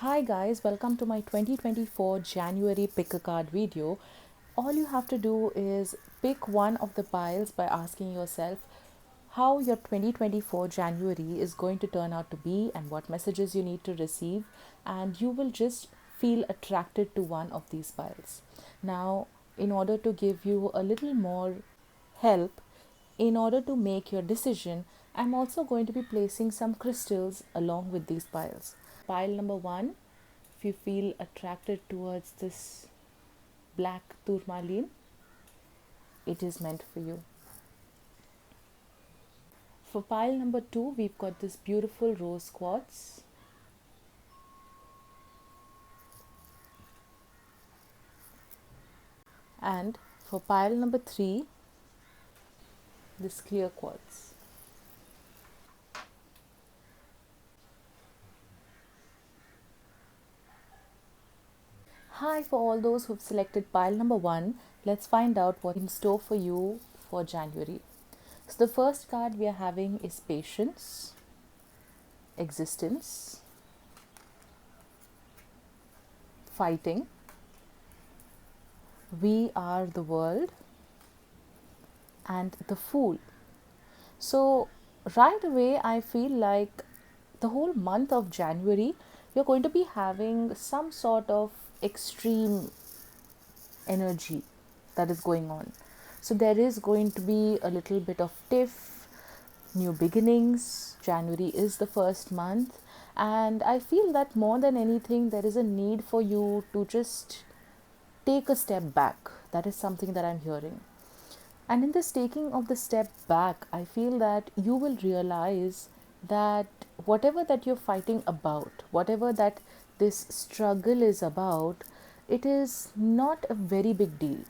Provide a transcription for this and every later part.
Hi guys, welcome to my 2024 January pick a card video. All you have to do is pick one of the piles by asking yourself how your 2024 January is going to turn out to be and what messages you need to receive, and you will just feel attracted to one of these piles. Now, in order to give you a little more help, in order to make your decision, I'm also going to be placing some crystals along with these piles. Pile number one, if you feel attracted towards this black tourmaline, it is meant for you. For pile number two, we've got this beautiful rose quartz. And for pile number three, this clear quartz. Hi, for all those who've selected pile number one, let's find out what's in store for you for January. So, the first card we are having is patience, existence, fighting, we are the world, and the fool. So, right away, I feel like the whole month of January, you're going to be having some sort of extreme energy that is going on. So, there is going to be a little bit of tiff, new beginnings. January is the first month, and I feel that more than anything, there is a need for you to just take a step back. That is something that I'm hearing. And in this taking of the step back, I feel that you will realize that whatever that you're fighting about, whatever that this struggle is about, it is not a very big deal.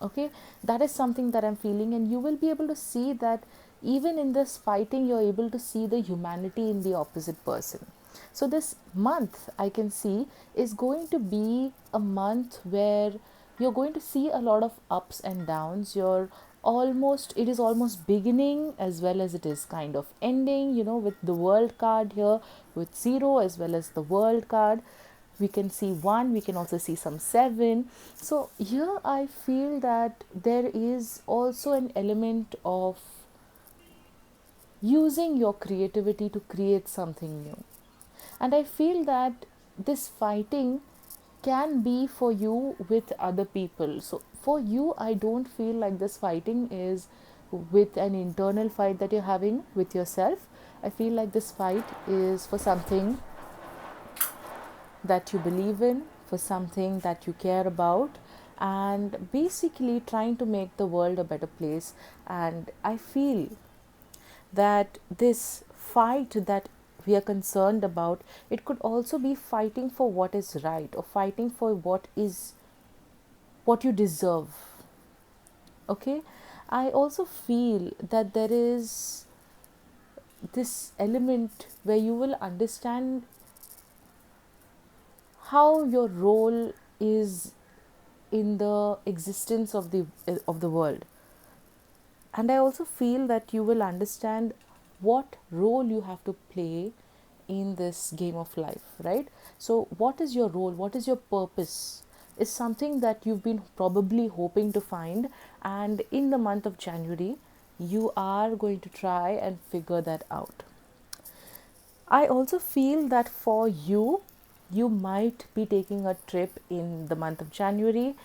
Okay, that is something that I'm feeling, and you will be able to see that even in this fighting, you're able to see the humanity in the opposite person. So, this month I can see is going to be a month where you're going to see a lot of ups and downs. It is almost beginning as well as it is kind of ending, with the world card here, with zero as well as the world card. We can see one, we can also see some seven. So here I feel that there is also an element of using your creativity to create something new. And I feel that this fighting can be for you with other people. So for you, I don't feel like this fighting is with an internal fight that you're having with yourself. I feel like this fight is for something that you believe in, for something that you care about, and basically trying to make the world a better place. And I feel that this fight that we are concerned about, it could also be fighting for what is right, or fighting for what you deserve. Okay, I also feel that there is this element where you will understand how your role is in the existence of the world. And I also feel that you will understand what role you have to play in this game of life, right? So what is your role, what is your purpose, is something that you've been probably hoping to find, and in the month of January you are going to try and figure that out. I also feel that for you, you might be taking a trip in the month of January.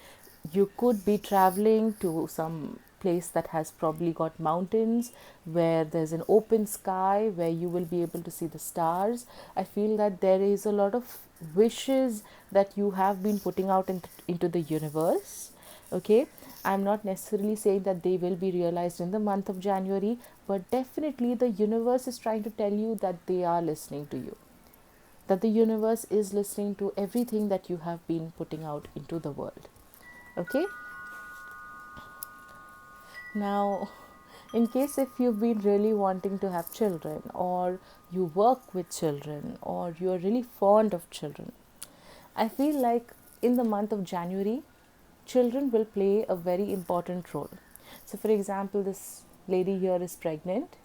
You could be traveling to some place that has probably got mountains, where there's an open sky, where you will be able to see the stars. I feel that there is a lot of wishes that you have been putting out into the universe. Okay, I'm not necessarily saying that they will be realized in the month of January, but definitely the universe is trying to tell you that they are listening to you, that the universe is listening to everything that you have been putting out into the world. Okay, now, in case if you've been really wanting to have children, or you work with children, or you're really fond of children, I feel like in the month of January, children will play a very important role. So, for example, this lady here is pregnant,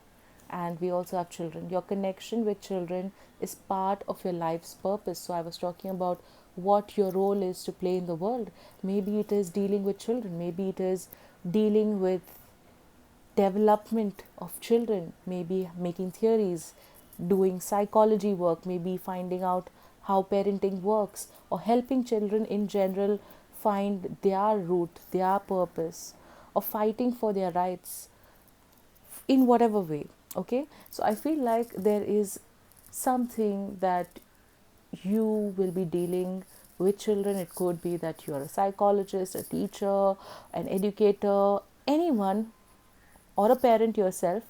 and we also have children. Your connection with children is part of your life's purpose. So I was talking about what your role is to play in the world. Maybe it is dealing with children, maybe it is dealing with development of children, maybe making theories, doing psychology work, maybe finding out how parenting works, or helping children in general find their root, their purpose, or fighting for their rights in whatever way. Okay, so I feel like there is something that you will be dealing with children. It could be that you are a psychologist, a teacher, an educator, anyone, or a parent yourself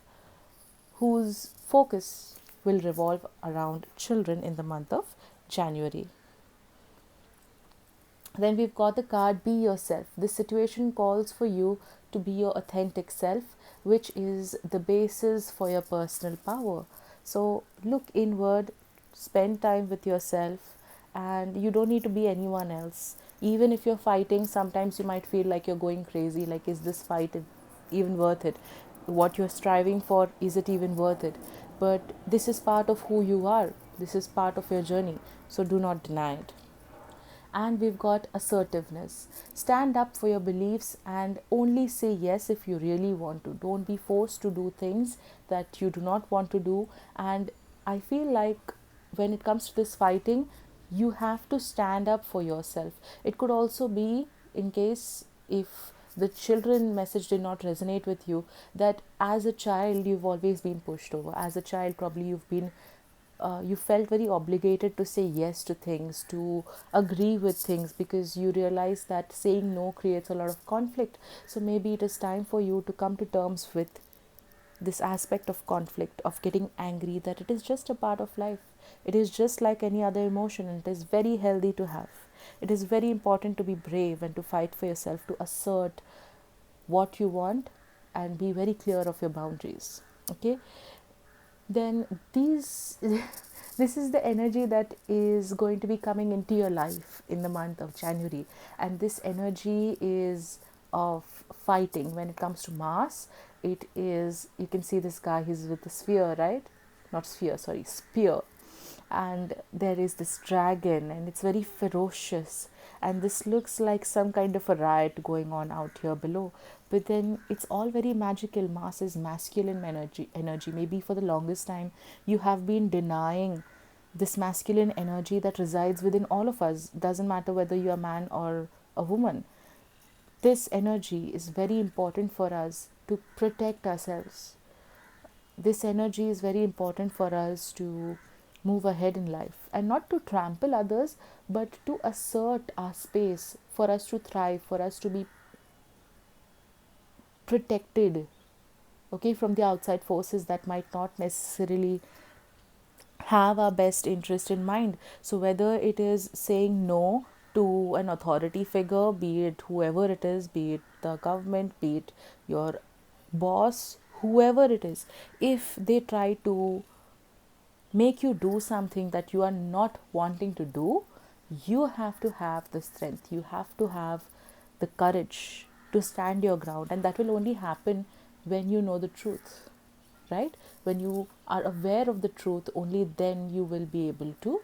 whose focus will revolve around children in the month of January. Then we've got the card Be Yourself. This situation calls for you to be your authentic self, which is the basis for your personal power. So look inward, spend time with yourself, and you don't need to be anyone else. Even if you're fighting, sometimes you might feel like you're going crazy, like, is this fight even worth it? What you're striving for, is it even worth it? But this is part of who you are, this is part of your journey, so do not deny it. And we've got assertiveness. Stand up for your beliefs and only say yes if you really want to. Don't be forced to do things that you do not want to do. And I feel like when it comes to this fighting, you have to stand up for yourself. It could also be, in case if the children message did not resonate with you, that as a child you've always been pushed over. As a child, probably you felt very obligated to say yes to things, to agree with things, because you realize that saying no creates a lot of conflict. So maybe it is time for you to come to terms with this aspect of conflict, of getting angry, that it is just a part of life. It is just like any other emotion, and it is very healthy to have. It is very important to be brave and to fight for yourself, to assert what you want and be very clear of your boundaries. Okay, then these this is the energy that is going to be coming into your life in the month of January. And this energy is of fighting. When it comes to Mars, it is, you can see this guy, he's with the sphere, right? Not sphere, sorry, spear. And there is this dragon, and it's very ferocious, and this looks like some kind of a riot going on out here below. But then it's all very magical. Mars is masculine energy. Maybe for the longest time you have been denying this masculine energy that resides within all of us. Doesn't matter whether you're a man or a woman, this energy is very important for us to protect ourselves. This energy is very important for us to move ahead in life, and not to trample others, but to assert our space, for us to thrive, for us to be protected, okay, from the outside forces that might not necessarily have our best interest in mind. So whether it is saying no to an authority figure, be it whoever it is, be it the government, be it your boss, whoever it is, if they try to make you do something that you are not wanting to do, you have to have the strength, you have to have the courage to stand your ground. And that will only happen when you know the truth, right? When you are aware of the truth, only then you will be able to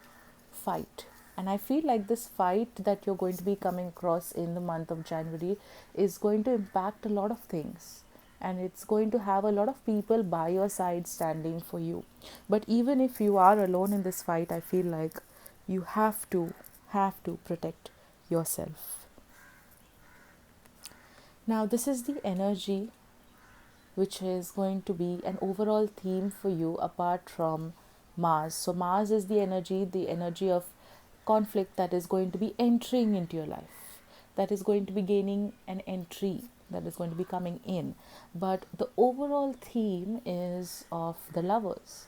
fight. And I feel like this fight that you're going to be coming across in the month of January is going to impact a lot of things, and it's going to have a lot of people by your side standing for you. But even if you are alone in this fight, I feel like you have to protect yourself. Now this is the energy which is going to be an overall theme for you apart from Mars. So Mars is the energy of conflict that is going to be entering into your life, that is going to be gaining an entry, that is going to be coming in. But the overall theme is of the lovers,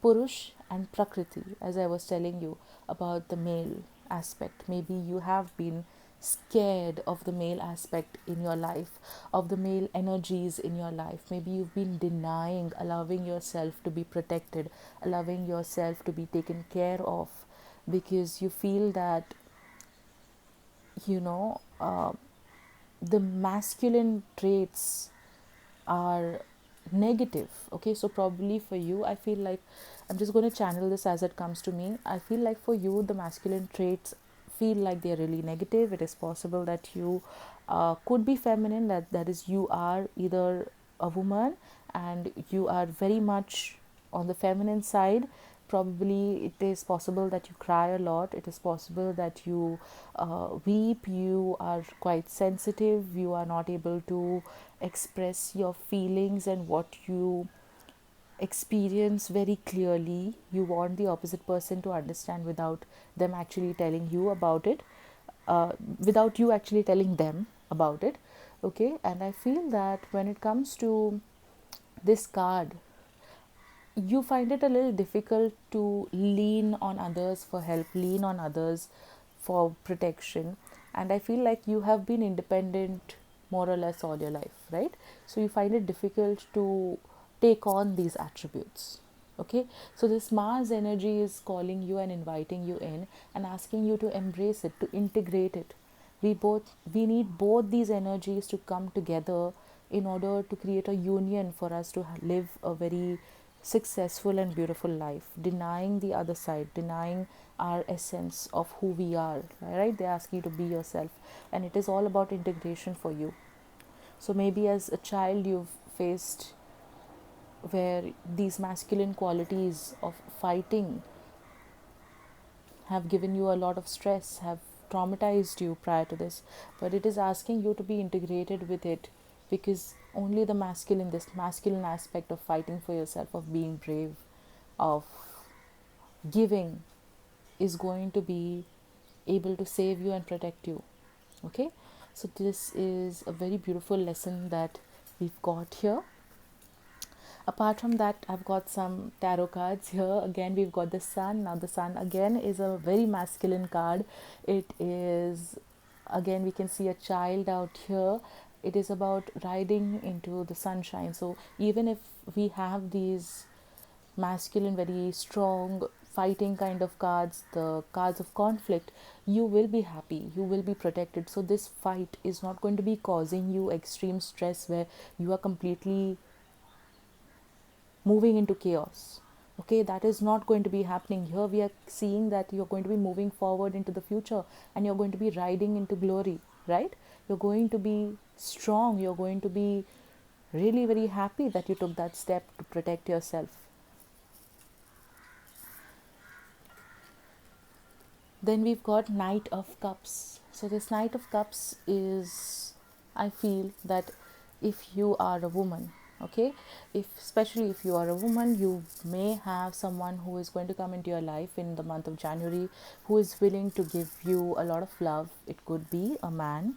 Purush and Prakriti, as I was telling you about the male aspect. Maybe you have been scared of the male aspect in your life, of the male energies in your life. Maybe you've been denying, allowing yourself to be protected, allowing yourself to be taken care of, because you feel that, you know, the masculine traits are negative. Okay, so probably for you, I feel like, I'm just going to channel this as it comes to me. I feel like for you, the masculine traits feel like they're really negative. It is possible that you could be feminine, that is, you are either a woman and you are very much on the feminine side. Probably it is possible that you cry a lot. It is possible that you weep. You are quite sensitive. You are not able to express your feelings and what you experience very clearly. You want the opposite person to understand without them actually telling you about it, without you actually telling them about it. Okay, and I feel that when it comes to this card, you find it a little difficult to lean on others for help, lean on others for protection. And I feel like you have been independent more or less all your life, right? So you find it difficult to take on these attributes. Okay, so this Mars energy is calling you and inviting you in and asking you to embrace it, to integrate it. We need both these energies to come together in order to create a union for us to live a very successful and beautiful life, denying the other side, denying our essence of who we are, right? They ask you to be yourself, and it is all about integration for you. So maybe as a child you've faced where these masculine qualities of fighting have given you a lot of stress, have traumatized you prior to this, but it is asking you to be integrated with it, because only the masculine, this masculine aspect of fighting for yourself, of being brave, of giving, is going to be able to save you and protect you. Okay, so this is a very beautiful lesson that we've got here. Apart from that, I've got some tarot cards here. Again, we've got the sun. Now the sun again is a very masculine card. It is, again, we can see a child out here. It is about riding into the sunshine. So even if we have these masculine, very strong fighting kind of cards, the cards of conflict, you will be happy, you will be protected. So this fight is not going to be causing you extreme stress where you are completely moving into chaos. Okay, that is not going to be happening here. We are seeing that you're going to be moving forward into the future and you're going to be riding into glory, right? You're going to be strong, you're going to be really very happy that you took that step to protect yourself. Then we've got Knight of Cups. So this Knight of Cups is, I feel that if you are a woman, okay, if especially if you are a woman, you may have someone who is going to come into your life in the month of January, who is willing to give you a lot of love. It could be a man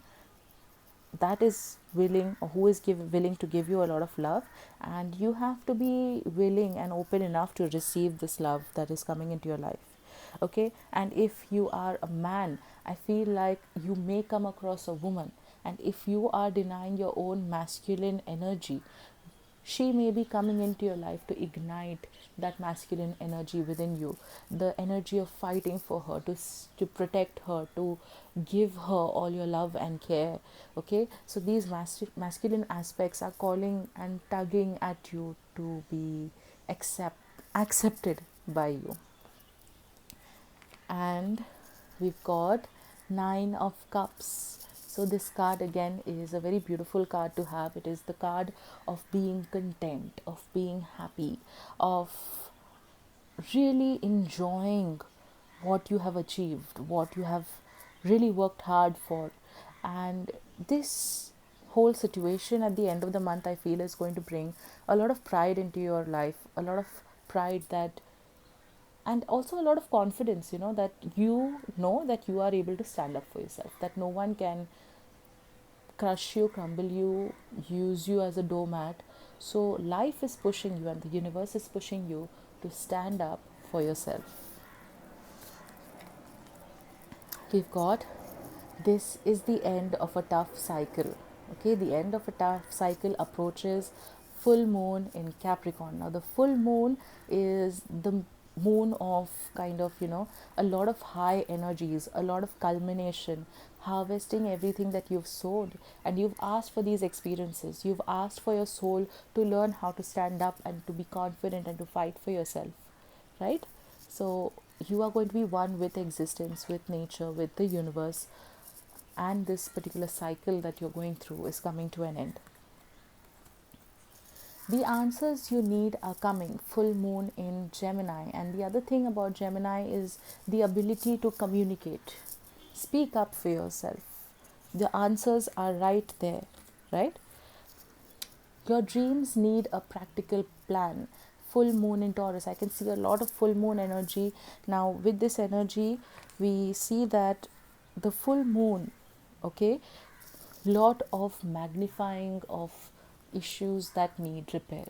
that is willing, or who is willing to give you a lot of love, and you have to be willing and open enough to receive this love that is coming into your life. Okay, and if you are a man, I feel like you may come across a woman, and if you are denying your own masculine energy, she may be coming into your life to ignite that masculine energy within you, the energy of fighting for her, to protect her, to give her all your love and care. Okay, so these masculine aspects are calling and tugging at you to be accepted by you. And we've got Nine of Cups. So this card again is a very beautiful card to have. It is the card of being content, of being happy, of really enjoying what you have achieved, what you have really worked hard for. And this whole situation at the end of the month, I feel, is going to bring a lot of pride into your life, a lot of pride that, and also a lot of confidence, that you know that you are able to stand up for yourself, that no one can crush you, crumble you, use you as a doormat. So life is pushing you and the universe is pushing you to stand up for yourself. We've got, this is the end of a tough cycle. Okay, the end of a tough cycle approaches full moon in Capricorn. Now the full moon is the moon of kind of, a lot of high energies, a lot of culmination, harvesting everything that you've sowed. And you've asked for these experiences, you've asked for your soul to learn how to stand up and to be confident and to fight for yourself, right? So you are going to be one with existence, with nature, with the universe, and this particular cycle that you're going through is coming to an end. The answers you need are coming. Full moon in Gemini. And the other thing about Gemini is the ability to communicate. Speak up for yourself. The answers are right there, right? Your dreams need a practical plan. Full moon in Taurus. I can see a lot of full moon energy. Now, with this energy, we see that the full moon, okay, lot of magnifying of issues that need repair,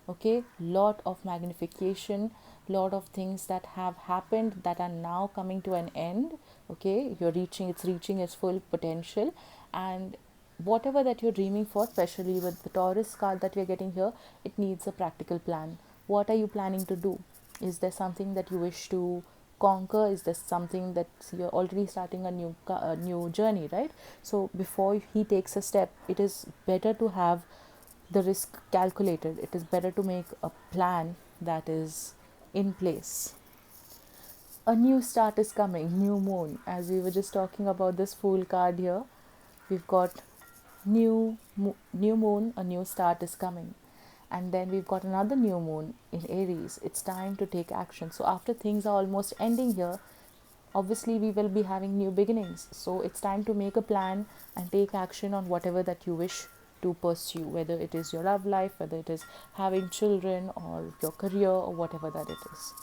okay, lot of magnification, lot of things that have happened that are now coming to an end, okay, it's reaching its full potential. And whatever that you're dreaming for, especially with the Taurus card that we're getting here, it needs a practical plan. What are you planning to do? Is there something that you wish to conquer? Is there something that you're already starting a new journey, right? So before he takes a step, it is better to have the risk calculated. It is better to make a plan that is in place. A new start is coming, new moon. As we were just talking about this Fool card here, we've got new moon, a new start is coming. And then we've got another new moon in Aries. It's time to take action. So after things are almost ending here, obviously we will be having new beginnings. So it's time to make a plan and take action on whatever that you wish to pursue, whether it is your love life, whether it is having children or your career or whatever that it is.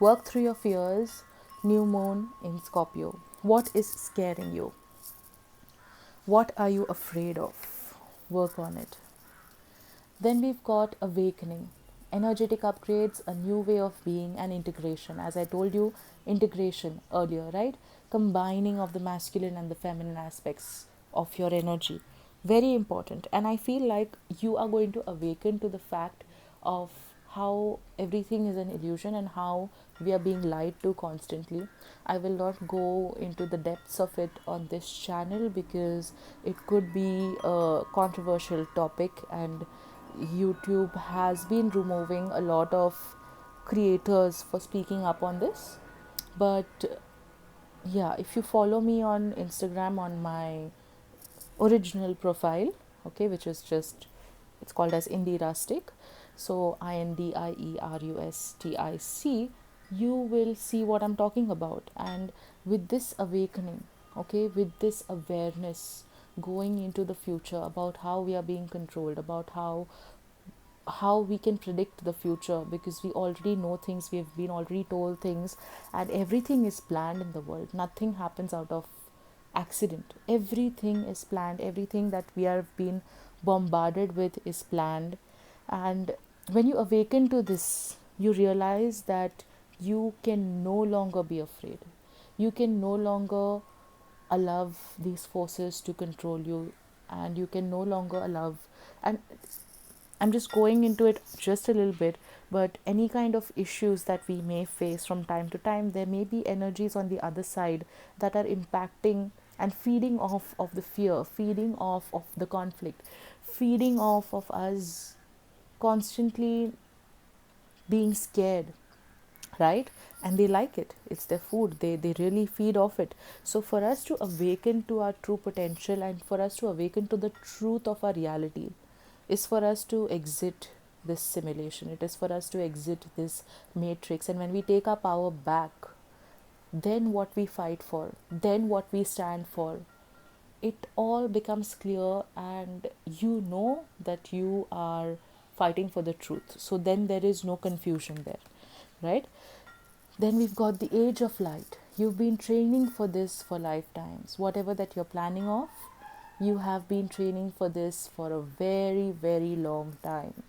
Work through your fears. New moon in Scorpio. What is scaring you? What are you afraid of? Work on it. Then we've got awakening, energetic upgrades, a new way of being, and integration. As I told you, integration earlier, right? Combining of the masculine and the feminine aspects of your energy. Very important. And I feel like you are going to awaken to the fact of how everything is an illusion and how we are being lied to constantly. I will not go into the depths of it on this channel because it could be a controversial topic, and YouTube has been removing a lot of creators for speaking up on this. But yeah, if you follow me on Instagram on my original profile, okay, which is just, it's called as Indie Rustic, so INDIERUSTIC, you will see what I'm talking about. And with this awakening, okay, with this awareness, going into the future about how we are being controlled, about how we can predict the future, because we already know things, we have been already told things, and everything is planned in the world. Nothing happens out of accident. Everything is planned. Everything that we are being bombarded with is planned. And when you awaken to this, you realize that you can no longer be afraid. You can no longer allow these forces to control you, and you can no longer allow, and I'm just going into it just a little bit, but any kind of issues that we may face from time to time, there may be energies on the other side that are impacting and feeding off of the fear, feeding off of the conflict, feeding off of us constantly being scared, right? And they like it. It's their food. They really feed off it. So for us to awaken to our true potential and for us to awaken to the truth of our reality is for us to exit this simulation. It is for us to exit this matrix. And when we take our power back, then what we fight for, then what we stand for, it all becomes clear, and you know that you are fighting for the truth. So then there is no confusion there, right? Then we've got the age of light. You've been training for this for lifetimes. Whatever that you're planning of, you have been training for this for a very, very long time.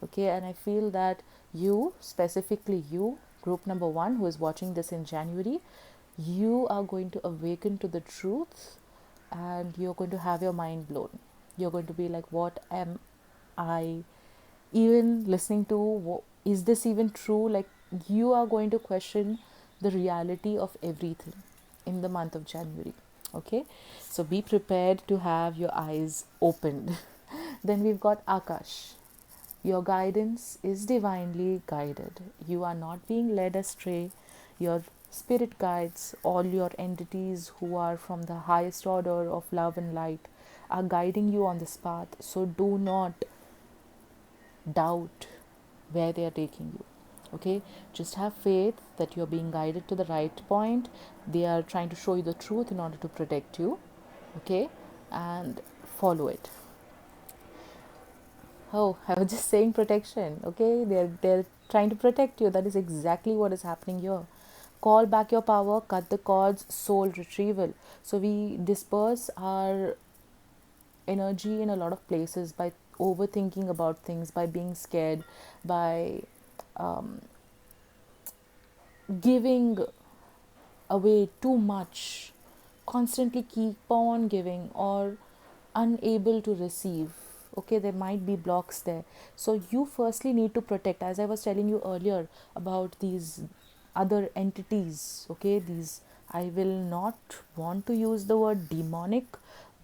Okay, and I feel that you, specifically you, group number one who is watching this in January, you are going to awaken to the truth, and you're going to have your mind blown. You're going to be like, what am I even listening to? is this even true? Like, you are going to question the reality of everything in the month of January. Okay, so be prepared to have your eyes opened. Then we've got Akash. Your guidance is divinely guided. You are not being led astray. Your spirit guides, all your entities who are from the highest order of love and light, are guiding you on this path. So do not doubt where they are taking you. Okay, just have faith that you're being guided to the right point. They are trying to show you the truth in order to protect you. Okay, and follow it. Oh, I was just saying protection. Okay, they're trying to protect you. That is exactly what is happening here. Call back your power, cut the cords, soul retrieval. So we disperse our energy in a lot of places by overthinking about things, by being scared, by um, giving away too much, constantly keep on giving, or unable to receive. Okay, there might be blocks there. So you firstly need to protect, as I was telling you earlier about these other entities. Okay, these, I will not want to use the word demonic,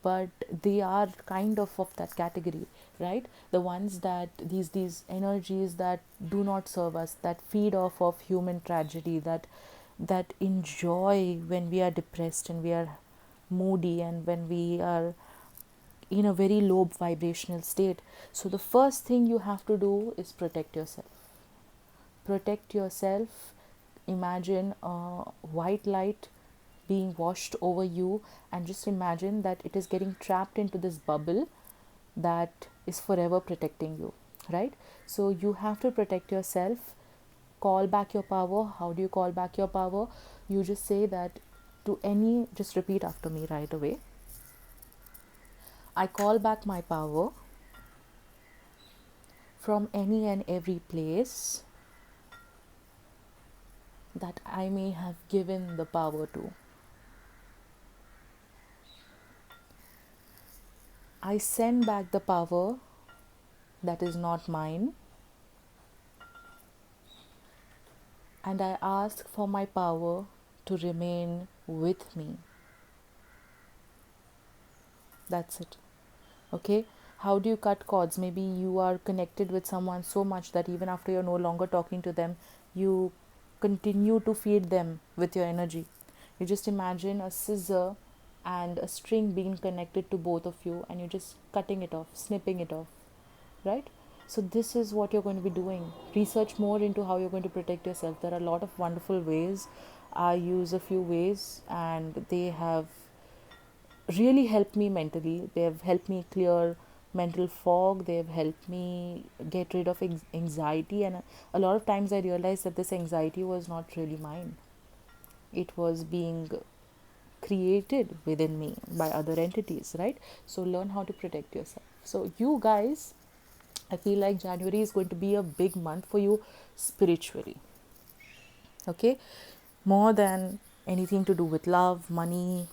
but they are kind of that category, right? The ones that these energies that do not serve us, that feed off of human tragedy, that enjoy when we are depressed and we are moody and when we are in a very low vibrational state. So the first thing you have to do is protect yourself. Protect yourself. Imagine a white light being washed over you, and just imagine that it is getting trapped into this bubble that is forever protecting you, right? So you have to protect yourself. Call back your power. How do you call back your power? You just say that to any, just repeat after me right away. I call back my power from any and every place that I may have given the power to. I send back the power that is not mine, and I ask for my power to remain with me. That's it. Okay, how do you cut cords? Maybe you are connected with someone so much that even after you're no longer talking to them, you continue to feed them with your energy. You just imagine a scissor and a string being connected to both of you, and you're just cutting it off, snipping it off, right? So this is what you're going to be doing. Research more into how you're going to protect yourself. There are a lot of wonderful ways. I use a few ways, and they have really helped me mentally. They have helped me clear mental fog. They have helped me get rid of anxiety. And a lot of times I realized that this anxiety was not really mine, it was being created within me by other entities, right? So learn how to protect yourself. So, you guys, I feel like January is going to be a big month for you spiritually. Okay, more than anything to do with love, money,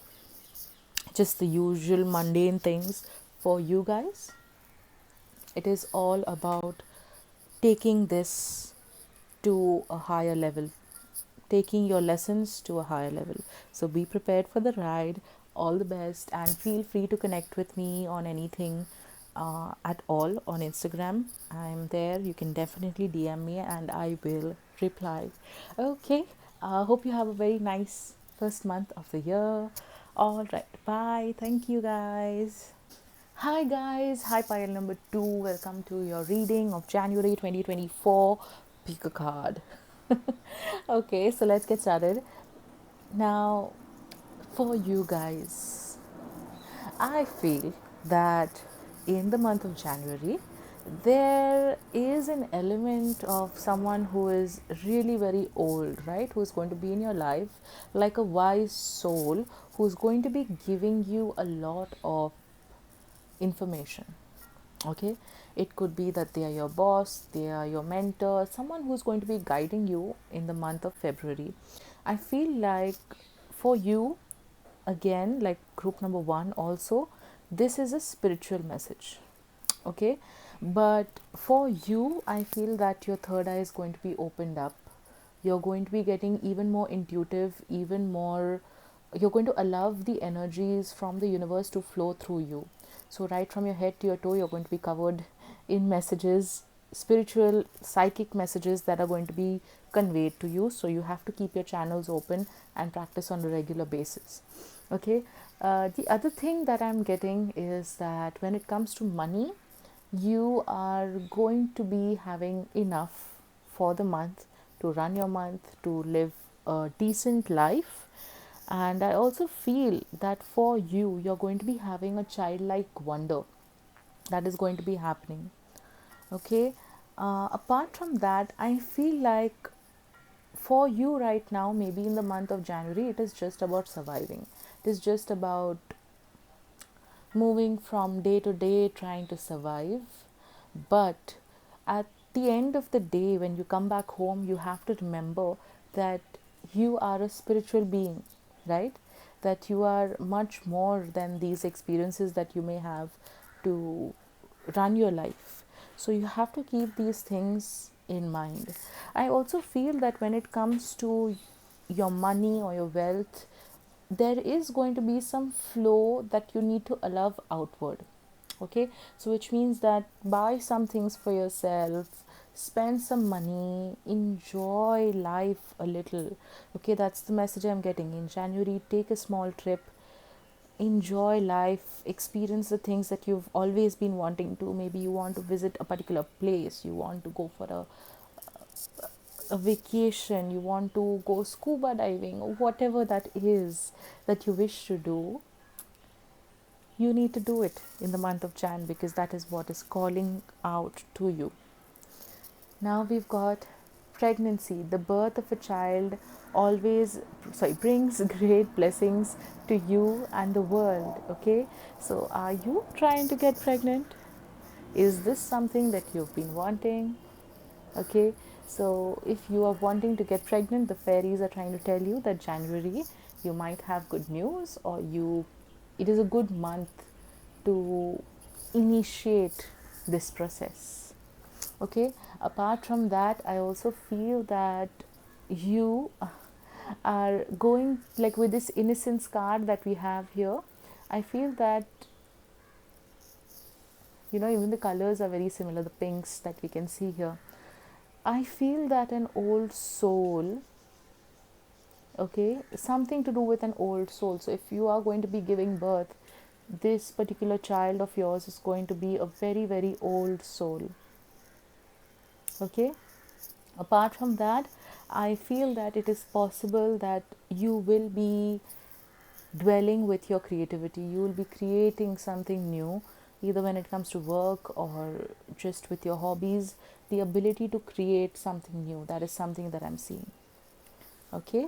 just the usual mundane things. For you guys, it is all about taking this to a higher level, taking your lessons to a higher level. So be prepared for the ride. All the best, and feel free to connect with me on anything at all on Instagram. I'm there. You can definitely DM me and I will reply. Okay. Hope you have a very nice first month of the year. All right. Bye. Thank you, guys. Hi guys, hi pile number 2. Welcome to your reading of January 2024. Pick a card. Okay, so let's get started. Now, for you guys, I feel that in the month of January, there is an element of someone who is really very old, right? Who's going to be in your life like a wise soul who's going to be giving you a lot of information. Okay, it could be that they are your boss, they are your mentor, someone who's going to be guiding you in the month of February. I feel like for you, again, like group number 1 also, this is a spiritual message. Okay, But for you, I feel that your third eye is going to be opened up. You're going to be getting even more intuitive, even more, you're going to allow the energies from the universe to flow through you. So, right from your head to your toe, you're going to be covered in messages, spiritual, psychic messages that are going to be conveyed to you. So, you have to keep your channels open and practice on a regular basis. Okay. The other thing that I'm getting is that when it comes to money, you are going to be having enough for the month to run your month, to live a decent life. And I also feel that for you, you're going to be having a childlike wonder that is going to be happening. Okay. Apart from that, I feel like for you right now, maybe in the month of January, it is just about surviving. It is just about moving from day to day, trying to survive. But at the end of the day, when you come back home, you have to remember that you are a spiritual being, right? That you are much more than these experiences that you may have to run your life. So you have to keep these things in mind. I also feel that when it comes to your money or your wealth, there is going to be some flow that you need to allow outward. Okay, so which means that buy some things for yourself, spend some money, enjoy life a little. Okay, that's the message I'm getting. In January, take a small trip, enjoy life, experience the things that you've always been wanting to. Maybe you want to visit a particular place, you want to go for a vacation, you want to go scuba diving, or whatever that is that you wish to do. You need to do it in the month of Jan, because that is what is calling out to you. Now we've got pregnancy. The birth of a child always brings great blessings to you and the world. Okay, so are you trying to get pregnant? Is this something that you've been wanting? Okay, so if you are wanting to get pregnant, the fairies are trying to tell you that January you might have good news, or you it is a good month to initiate this process. Okay, apart from that, I also feel that you are going, like with this innocence card that we have here, I feel that, even the colors are very similar, the pinks that we can see here. I feel that an old soul, okay, something to do with an old soul. So if you are going to be giving birth, this particular child of yours is going to be a very, very old soul. Okay, apart from that, I feel that it is possible that you will be dwelling with your creativity. You will be creating something new, either when it comes to work or just with your hobbies. The ability to create something new, that is something that I'm seeing. Okay,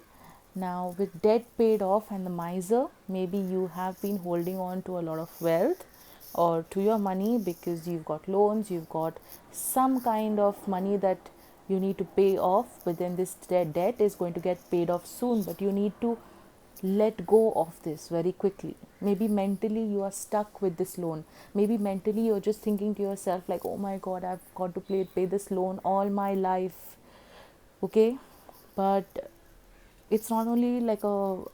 now with debt paid off and the miser, maybe you have been holding on to a lot of wealth or to your money because you've got loans, you've got some kind of money that you need to pay off, but then this debt is going to get paid off soon, but you need to let go of this very quickly. Maybe mentally you are stuck with this loan. Maybe mentally you're just thinking to yourself like, oh my god, I've got to pay this loan all my life. Okay, but it's not only like a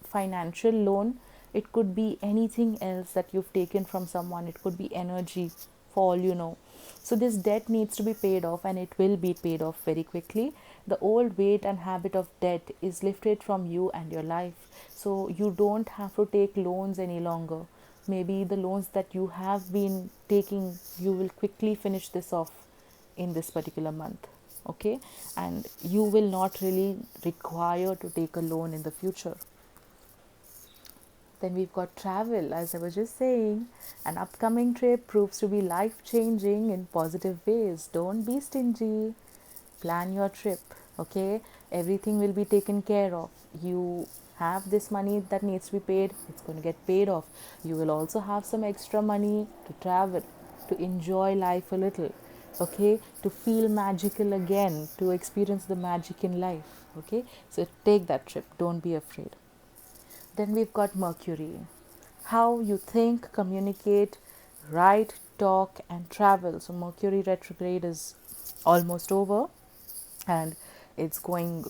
financial loan, it could be anything else that you've taken from someone. It could be energy, for all you know. So this debt needs to be paid off, and it will be paid off very quickly. The old weight and habit of debt is lifted from you and your life, so you don't have to take loans any longer. Maybe the loans that you have been taking, you will quickly finish this off in this particular month. Okay, and you will not really require to take a loan in the future. Then we've got travel, as I was just saying. An upcoming trip proves to be life changing in positive ways. Don't be stingy. Plan your trip, okay? Everything will be taken care of. You have this money that needs to be paid, it's going to get paid off. You will also have some extra money to travel, to enjoy life a little, okay? To feel magical again, to experience the magic in life, okay? So take that trip, don't be afraid. Then we've got Mercury. How you think, communicate, write, talk and travel. So Mercury retrograde is almost over, and it's going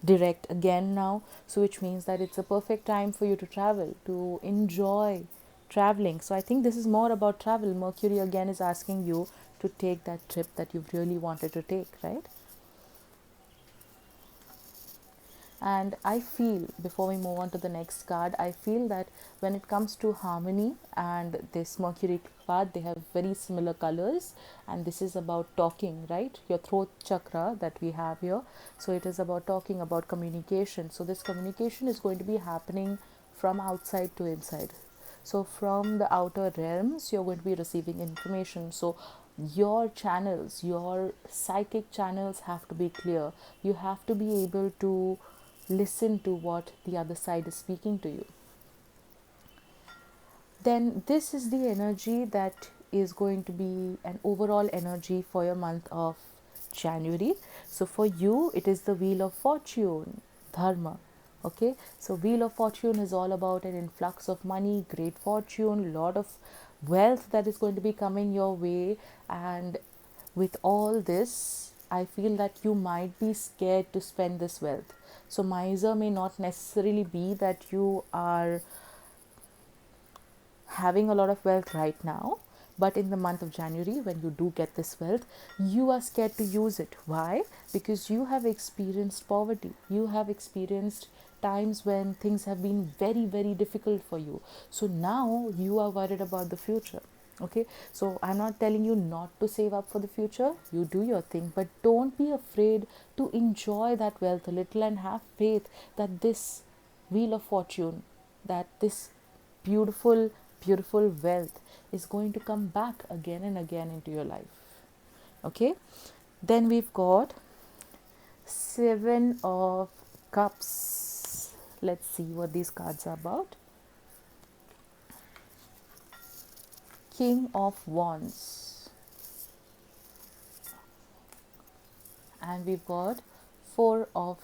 direct again now, so which means that it's a perfect time for you to travel, to enjoy traveling. So I think this is more about travel. Mercury again is asking you to take that trip that you've really wanted to take, right? And I feel, before we move on to the next card, I feel that when it comes to harmony and this Mercury card, they have very similar colors. And this is about talking, right? Your throat chakra that we have here. So it is about talking, about communication. So this communication is going to be happening from outside to inside. So from the outer realms, you're going to be receiving information. So your channels, your psychic channels have to be clear. You have to be able to listen to what the other side is speaking to you. Then this is the energy that is going to be an overall energy for your month of January. So for you, it is the Wheel of Fortune, Dharma. Okay, so Wheel of Fortune is all about an influx of money, great fortune, lot of wealth that is going to be coming your way. And with all this, I feel that you might be scared to spend this wealth. So miser may not necessarily be that you are having a lot of wealth right now, but in the month of January, when you do get this wealth, you are scared to use it. Why? Because you have experienced poverty, you have experienced times when things have been very, very difficult for you. So now you are worried about the future. Okay, so I'm not telling you not to save up for the future. You do your thing, but don't be afraid to enjoy that wealth a little and have faith that this Wheel of Fortune, that this beautiful, beautiful wealth is going to come back again and again into your life. Okay, then we've got Seven of Cups. Let's see what these cards are about. King of Wands, and we've got Four of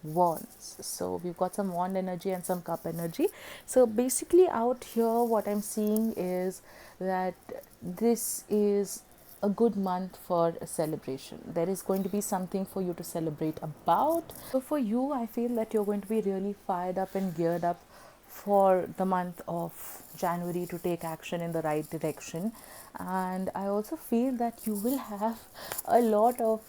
Wands. So we've got some wand energy and some cup energy. So basically out here what I'm seeing is that this is a good month for a celebration. There is going to be something for you to celebrate about. So for you, I feel that you're going to be really fired up and geared up for the month of January to take action in the right direction. And I also feel that you will have a lot of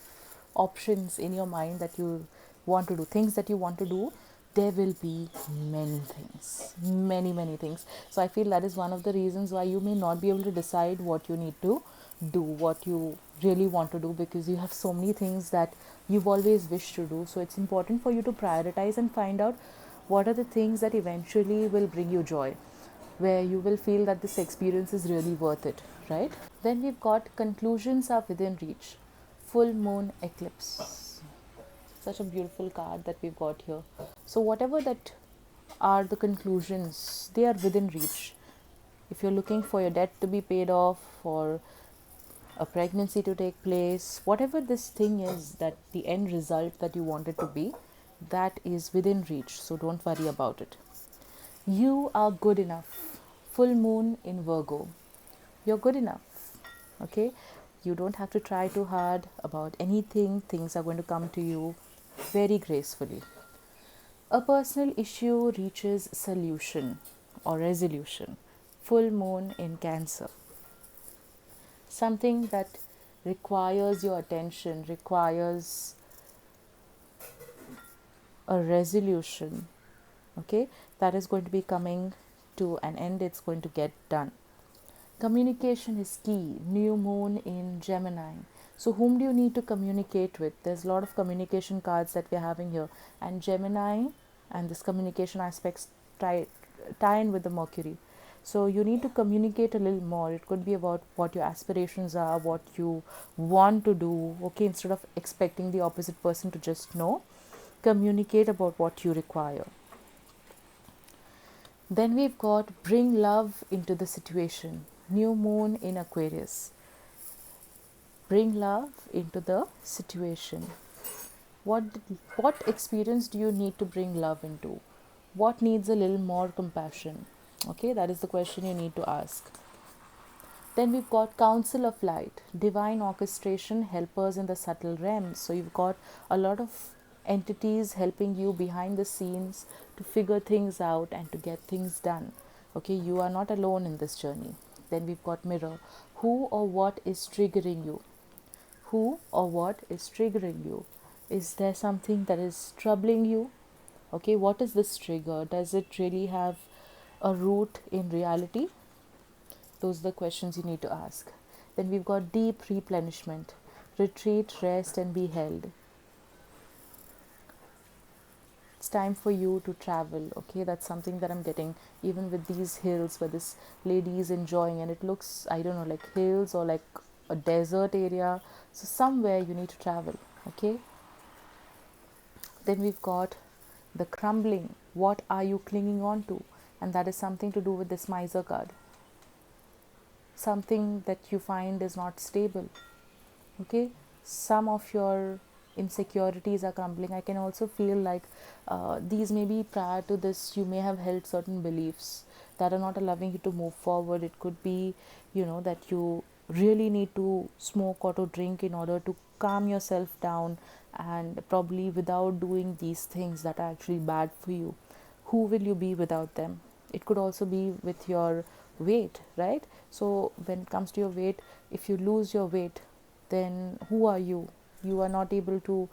options in your mind that you want to do, things that you want to do. There will be many things, many things. So I feel that is one of the reasons why you may not be able to decide what you need to do, what you really want to do, because you have so many things that you've always wished to do. So it's important for you to prioritize and find out what are the things that eventually will bring you joy, where you will feel that this experience is really worth it, right? Then we've got conclusions are within reach. Full moon eclipse. Such a beautiful card that we've got here. So whatever that are the conclusions, they are within reach. If you're looking for your debt to be paid off, for a pregnancy to take place, whatever this thing is, that the end result that you want it to be, that is within reach. So don't worry about it. You are good enough. Full moon in Virgo. You're good enough. Okay? You don't have to try too hard about anything. Things are going to come to you very gracefully. A personal issue reaches solution or resolution. Full moon in Cancer. Something that requires your attention, requires a resolution. Okay? That is going to be coming to an end. It's going to get done. Communication is key. New moon in Gemini. So whom do you need to communicate with? There's a lot of communication cards that we're having here. And Gemini and this communication aspects tie in with the Mercury. So you need to communicate a little more. It could be about what your aspirations are, what you want to do. Okay, instead of expecting the opposite person to just know, communicate about what you require. Then we've got bring love into the situation. New moon in Aquarius. Bring love into the situation. What what experience do you need to bring love into? What needs a little more compassion? Okay, that is the question you need to ask. Then we've got Council of Light, divine orchestration, helpers in the subtle realms. So you've got a lot of entities helping you behind the scenes to figure things out and to get things done. Okay, you are not alone in this journey. Then we've got Mirror, who or what is triggering you? Who or what is triggering you? Is there something that is troubling you? Okay, what is this trigger? Does it really have a root in reality? Those are the questions you need to ask. Then we've got deep replenishment, retreat, rest, and be held. It's time for you to travel. Okay, that's something that I'm getting even with these hills where this lady is enjoying, and it looks, I don't know, like hills or like a desert area. So, somewhere you need to travel. Okay, then we've got the crumbling. What are you clinging on to? And that is something to do with this miser card. Something that you find is not stable. Okay, some of your insecurities are crumbling. I can also feel like these may be prior to this, you may have held certain beliefs that are not allowing you to move forward. It could be, that you really need to smoke or to drink in order to calm yourself down, and probably without doing these things that are actually bad for you, who will you be without them? It could also be with your weight, right? So when it comes to your weight, if you lose your weight, then who are you? You are not able to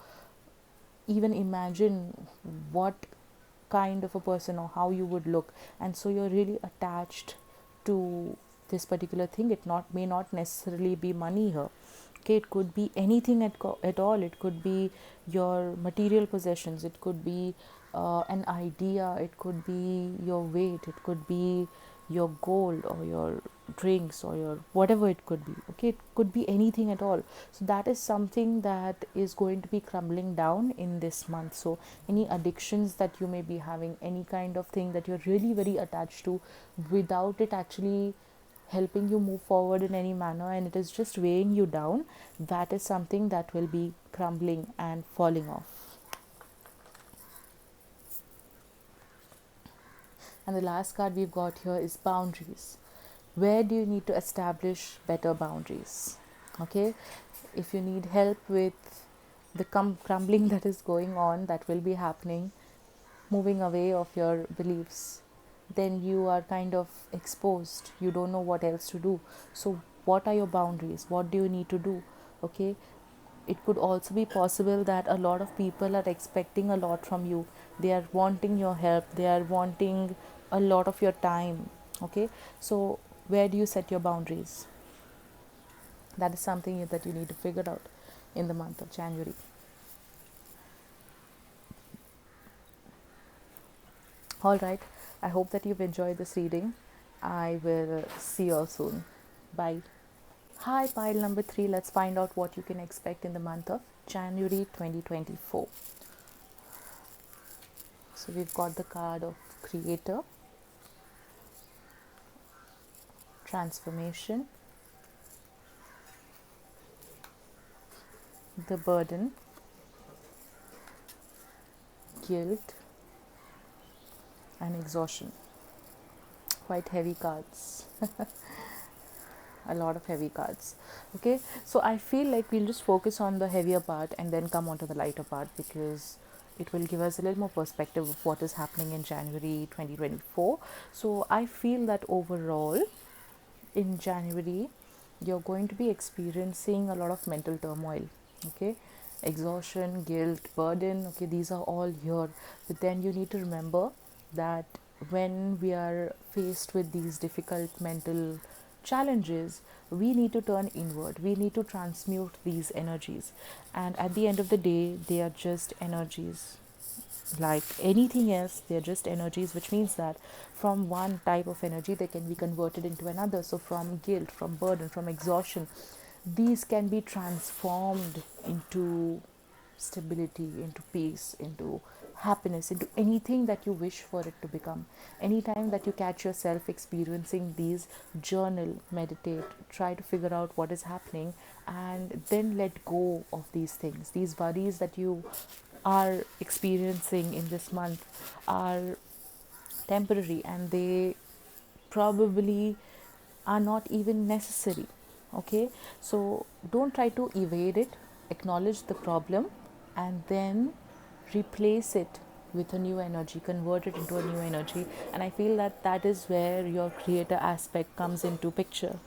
even imagine what kind of a person or how you would look, and so you're really attached to this particular thing. It not may not necessarily be money here. Okay, it could be anything at all. It could be your material possessions, it could be an idea, it could be your weight, it could be your gold or your drinks or your whatever it could be. Okay, it could be anything at all. So that is something that is going to be crumbling down in this month. So any addictions that you may be having, any kind of thing that you're really very attached to without it actually helping you move forward in any manner, and it is just weighing you down, that is something that will be crumbling and falling off. And the last card we've got here is boundaries. Where do you need to establish better boundaries? Okay, if you need help with the crumbling that is going on, that will be happening, moving away of your beliefs, then you are kind of exposed. You don't know what else to do. So, what are your boundaries? What do you need to do? Okay, it could also be possible that a lot of people are expecting a lot from you. They are wanting your help, they are wanting a lot of your time. Okay, so where do you set your boundaries? That is something that you need to figure out in the month of January. All right, I hope that you've enjoyed this reading. I will see you all soon. Bye. Hi, pile number 3. Let's find out what you can expect in the month of January 2024. So, we've got the card of Creator, Transformation, the Burden, Guilt, and Exhaustion. Quite heavy cards. A lot of heavy cards. Okay, so I feel like we'll just focus on the heavier part and then come on to the lighter part, because it will give us a little more perspective of what is happening in January 2024. So I feel that overall in January you're going to be experiencing a lot of mental turmoil. Okay, exhaustion, guilt, burden, okay, these are all here. But then you need to remember that when we are faced with these difficult mental challenges, we need to turn inward, we need to transmute these energies, and at the end of the day they are just energies like anything else. They're just energies, which means that from one type of energy they can be converted into another. So from guilt, from burden, from exhaustion, these can be transformed into stability, into peace, into happiness, into anything that you wish for it to become. Anytime that you catch yourself experiencing these, journal, meditate, try to figure out what is happening, and then let go of these things. These worries that you are experiencing in this month are temporary, and they probably are not even necessary. Okay, so don't try to evade it, acknowledge the problem, and then replace it with a new energy, convert it into a new energy. And I feel that that is where your creator aspect comes into picture.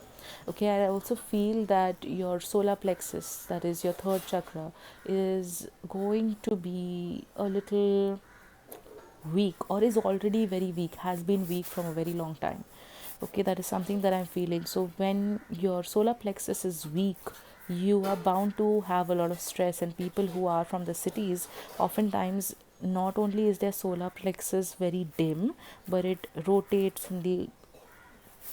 Okay, I also feel that your solar plexus, that is your third chakra, is going to be a little weak, or is already very weak, has been weak from a very long time. Okay, that is something that I'm feeling. So when your solar plexus is weak, you are bound to have a lot of stress. And people who are from the cities, oftentimes, not only is their solar plexus very dim, but it rotates in the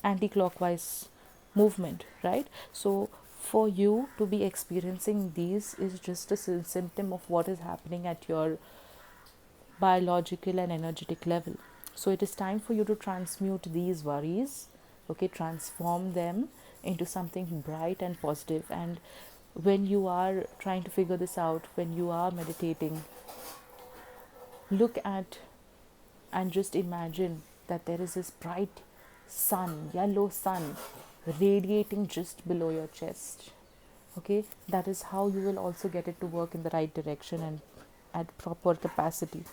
anti-clockwise movement, right? So for you to be experiencing these is just a symptom of what is happening at your biological and energetic level. So it is time for you to transmute these worries, okay, transform them into something bright and positive. And when you are trying to figure this out, when you are meditating, look at and just imagine that there is this bright sun, yellow sun, radiating just below your chest. Okay, that is how you will also get it to work in the right direction and at proper capacity.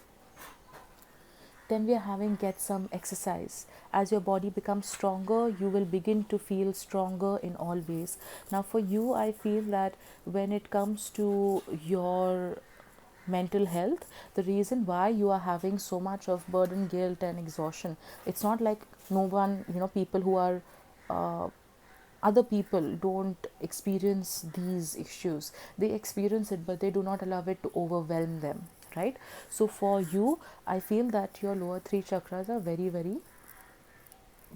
Then we are having get some exercise. As your body becomes stronger, you will begin to feel stronger in all ways. Now for you, I feel that when it comes to your mental health, the reason why you are having so much of burden, guilt and exhaustion, it's not like no one, people who are other people don't experience these issues. They experience it, but they do not allow it to overwhelm them, right? So for you, I feel that your lower three chakras are very, very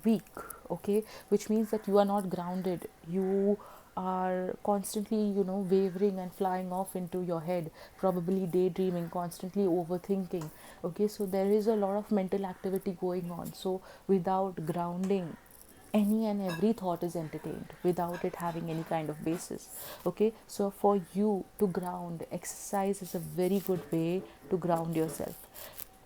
weak. Okay, which means that you are not grounded. You are constantly, wavering and flying off into your head, probably daydreaming, constantly overthinking. Okay, so there is a lot of mental activity going on. So without grounding, any and every thought is entertained without it having any kind of basis. Okay, so for you to ground, exercise is a very good way to ground yourself.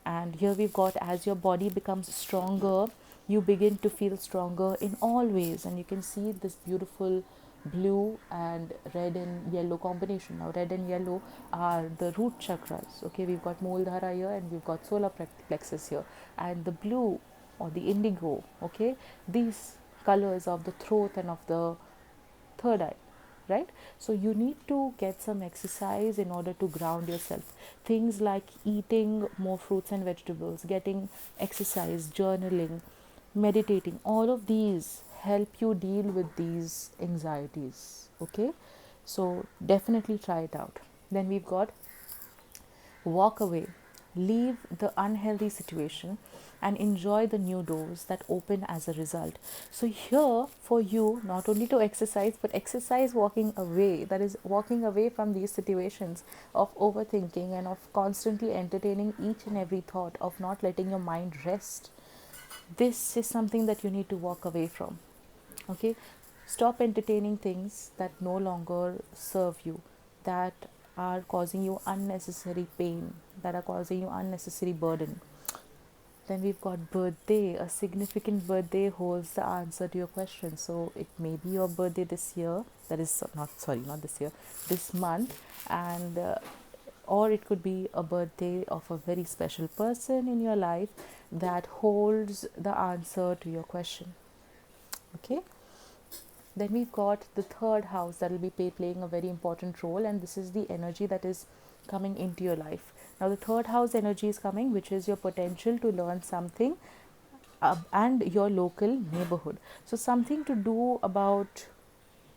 And here we've got, as your body becomes stronger, you begin to feel stronger in all ways. And you can see this beautiful blue and red and yellow combination. Now red and yellow are the root chakras. Okay, we've got Mooladhara here and we've got solar plexus here. And the blue or the indigo, okay, these colors of the throat and of the third eye, right? So you need to get some exercise in order to ground yourself. Things like eating more fruits and vegetables, getting exercise, journaling, meditating, all of these help you deal with these anxieties. Okay, so definitely try it out. Then we've got walk away, leave the unhealthy situation, and enjoy the new doors that open as a result. So, here for you, not only to exercise, but exercise walking away, that is, walking away from these situations of overthinking and of constantly entertaining each and every thought, of not letting your mind rest. This is something that you need to walk away from. Okay, stop entertaining things that no longer serve you, that are causing you unnecessary pain, that are causing you unnecessary burden. Then we've got birthday. A significant birthday holds the answer to your question. So it may be your birthday this year, that is not this year, this month. And or it could be a birthday of a very special person in your life that holds the answer to your question. Okay, then we've got the third house that will be playing a very important role, and this is the energy that is coming into your life. Now, the third house energy is coming, which is your potential to learn something, and your local neighborhood. So, something to do about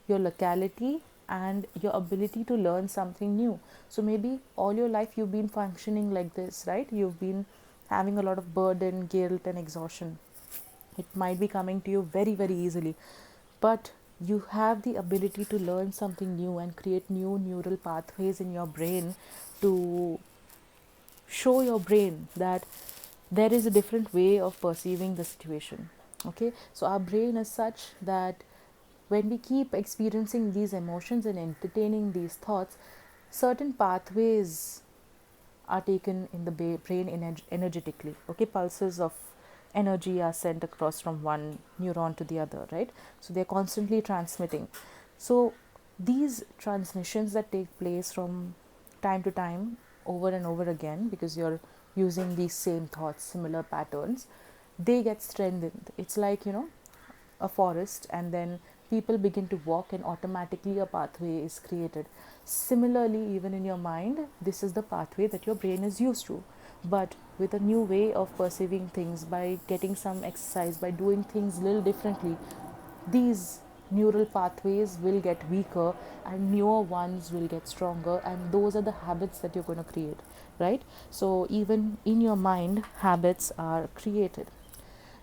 your locality and your ability to learn something new. So, maybe all your life you've been functioning like this, right? You've been having a lot of burden, guilt, and exhaustion. It might be coming to you very, very easily, but you have the ability to learn something new and create new neural pathways in your brain to show your brain that there is a different way of perceiving the situation. Okay, so our brain is such that when we keep experiencing these emotions and entertaining these thoughts, certain pathways are taken in the brain energetically. Okay, pulses of energy are sent across from one neuron to the other, right? So they're constantly transmitting. So these transmissions that take place from time to time, over and over again, because you're using these same thoughts, similar patterns, they get strengthened. It's like, a forest, and then people begin to walk, and automatically a pathway is created. Similarly, even in your mind, this is the pathway that your brain is used to, but with a new way of perceiving things, by getting some exercise, by doing things a little differently, these neural pathways will get weaker and newer ones will get stronger, and those are the habits that you're going to create, right? So even in your mind, habits are created.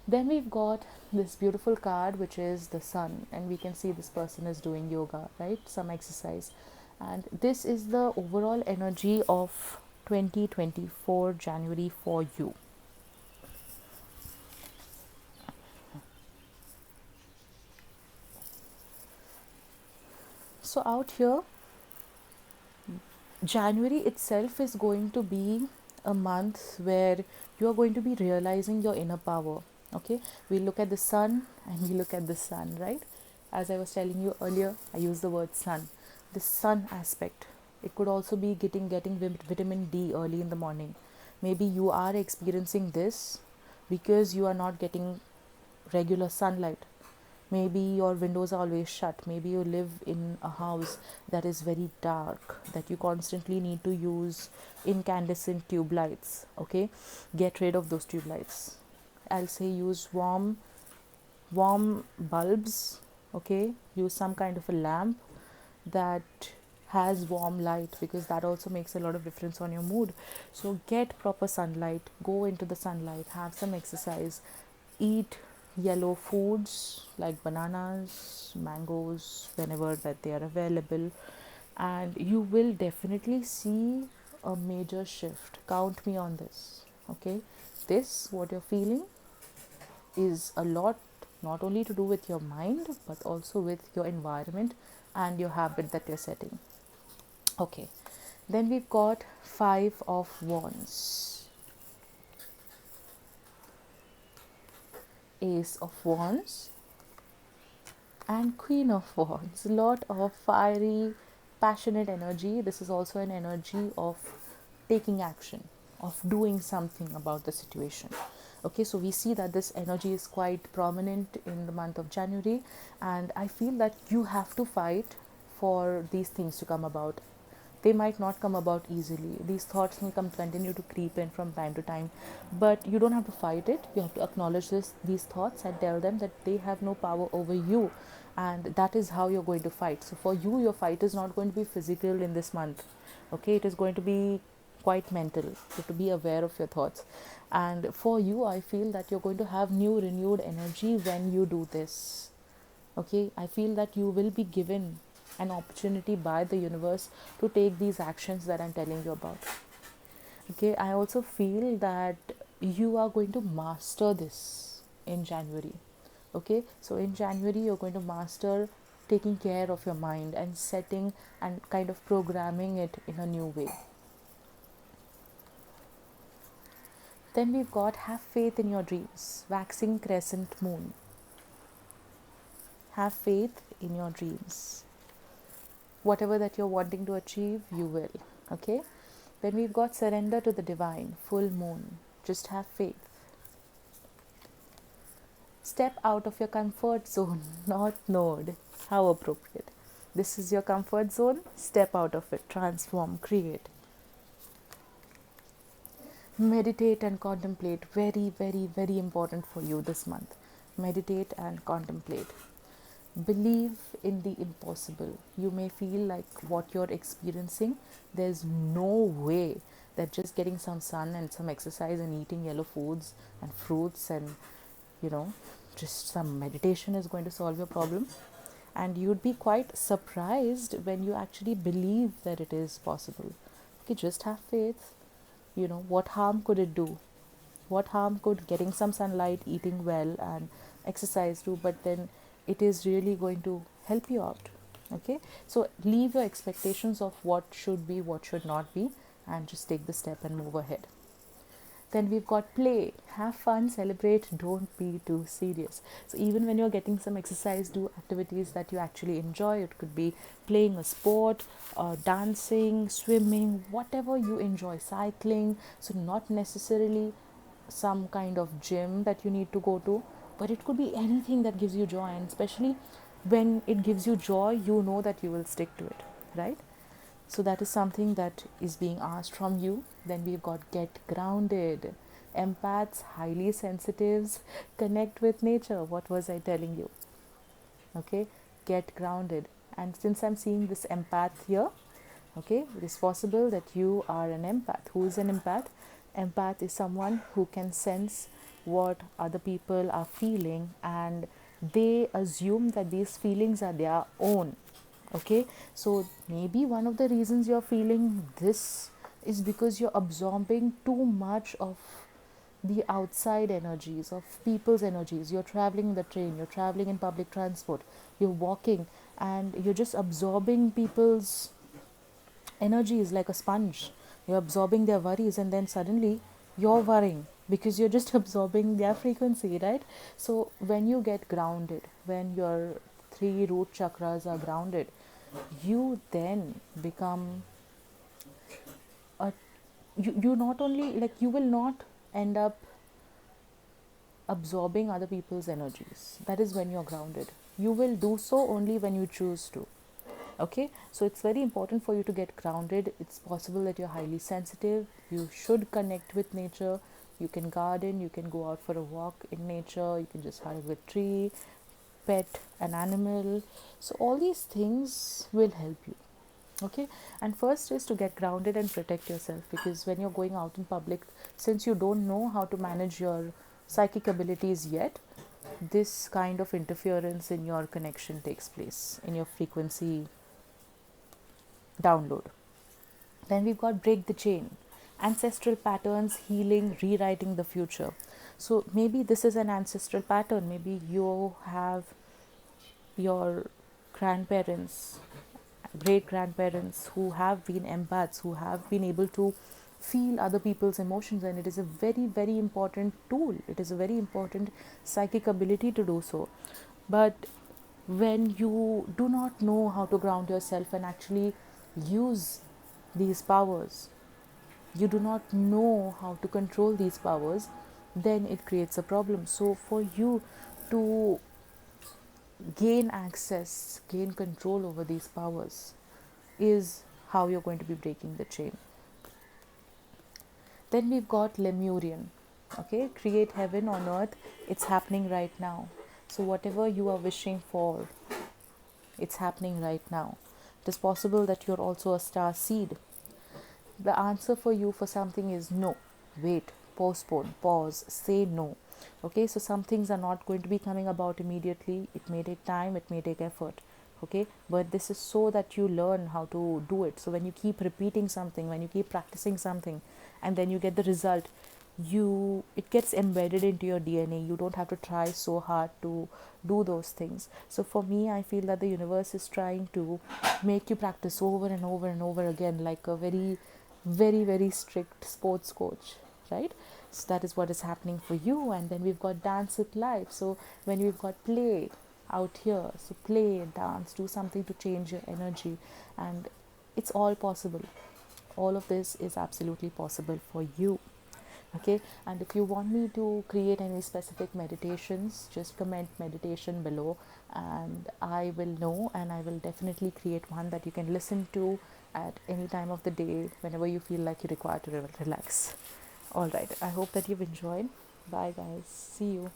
Then we've got this beautiful card, which is the sun, and we can see this person is doing yoga, right? Some exercise. And this is the overall energy of 2024 January for you. So, out here, January itself is going to be a month where you are going to be realizing your inner power. Okay, we look at the sun and we look at the sun, right? As I was telling you earlier, I use the word sun. The sun aspect. It could also be getting vitamin D early in the morning. Maybe you are experiencing this because you are not getting regular sunlight. Maybe your windows are always shut. Maybe you live in a house that is very dark, that you constantly need to use incandescent tube lights. Okay, get rid of those tube lights. I'll say use warm bulbs. Okay, use some kind of a lamp that has warm light, because that also makes a lot of difference on your mood. So get proper sunlight, go into the sunlight, have some exercise, eat yellow foods like bananas, mangoes, whenever that they are available, and you will definitely see a major shift. Count me on this. Okay, this what you're feeling is a lot, not only to do with your mind but also with your environment and your habit that you're setting. Okay, then we've got Five of Wands, Ace of Wands, and Queen of Wands. A lot of fiery, passionate energy. This is also an energy of taking action, of doing something about the situation. Okay, so we see that this energy is quite prominent in the month of January, and I feel that you have to fight for these things to come about. They might not come about easily. These thoughts may continue to creep in from time to time, but you don't have to fight it. You have to acknowledge these thoughts and tell them that they have no power over you, and that is how you're going to fight. So for you, your fight is not going to be physical in this month. Okay, it is going to be quite mental. You have to be aware of your thoughts, and for you, I feel that you're going to have new renewed energy when you do this. Okay, I feel that you will be given an opportunity by the universe to take these actions that I'm telling you about. Okay, I also feel that you are going to master this in January. Okay, so in January, you're going to master taking care of your mind and setting and kind of programming it in a new way. Then we've got have faith in your dreams, waxing crescent moon. Have faith in your dreams. Whatever that you're wanting to achieve, you will. Okay, then we've got surrender to the divine, full moon. Just have faith. Step out of your comfort zone, not node. How appropriate. This is your comfort zone. Step out of it, transform, create. Meditate and contemplate. Very, very, very important for you this month. Meditate and contemplate. Believe in the impossible. You may feel like what you're experiencing, there's no way that just getting some sun and some exercise and eating yellow foods and fruits and, you know, just some meditation is going to solve your problem. And you'd be quite surprised when you actually believe that it is possible. Okay, just have faith. What harm could it do? What harm could getting some sunlight, eating well, and exercise do? But then it is really going to help you out. Okay, so leave your expectations of what should be, what should not be, and just take the step and move ahead. Then we've got play. Have fun, celebrate, don't be too serious. So, even when you're getting some exercise, do activities that you actually enjoy. It could be playing a sport, dancing, swimming, whatever you enjoy, cycling. So, not necessarily some kind of gym that you need to go to, but it could be anything that gives you joy. And especially when it gives you joy, you know that you will stick to it, right? So that is something that is being asked from you. Then we've got get grounded. Empaths, highly sensitives, connect with nature. What was I telling you? Okay, get grounded. And since I'm seeing this empath here, okay, it is possible that you are an empath. Who is an empath? Empath is someone who can sense what other people are feeling, and they assume that these feelings are their own. Okay, so maybe one of the reasons you're feeling this is because you're absorbing too much of the outside energies, of people's energies. You're traveling in the train, you're traveling in public transport, you're walking, and you're just absorbing people's energy is like a sponge. You're absorbing their worries, and then suddenly you're worrying because you're just absorbing their frequency, right? So when you get grounded, when your three root chakras are grounded, you then become a you not only, like, you will not end up absorbing other people's energies. That is when you're grounded. You will do so only when you choose to. Okay, so it's very important for you to get grounded. It's possible that you're highly sensitive. You should connect with nature. You can garden, you can go out for a walk in nature, you can just hug a tree, pet an animal. So all these things will help you. Okay, and first is to get grounded and protect yourself, because when you're going out in public, since you don't know how to manage your psychic abilities yet, this kind of interference in your connection takes place, in your frequency download. Then we've got break the chain, ancestral patterns, healing, rewriting the future. So maybe this is an ancestral pattern. Maybe you have your grandparents, great grandparents who have been empaths, who have been able to feel other people's emotions, and it is a very, very important tool. It is a very important psychic ability to do so. But when you do not know how to ground yourself and actually use these powers, you do not know how to control these powers, then it creates a problem. So for you to gain access, gain control over these powers, is how you're going to be breaking the chain. Then we've got Lemurian. Okay, create heaven on earth. It's happening right now. So whatever you are wishing for, it's happening right now. It is possible that you're also a star seed. The answer for you for something is no. Wait, postpone, pause, say no. Okay, so some things are not going to be coming about immediately. It may take time, it may take effort. Okay, but this is so that you learn how to do it. So when you keep repeating something, when you keep practicing something, and then you get the result, it gets embedded into your DNA. You don't have to try so hard to do those things. So for me, I feel that the universe is trying to make you practice over and over and over again, like a very, very, very strict sports coach, right? So that is what is happening for you. And then we've got dance with life. So when we've got play out here, so play, dance, do something to change your energy, and it's all possible. All of this is absolutely possible for you. Okay, and if you want me to create any specific meditations, just comment meditation below, and I will know, and I will definitely create one that you can listen to at any time of the day whenever you feel like you require to relax. All right, I hope that you've enjoyed. Bye guys, see you.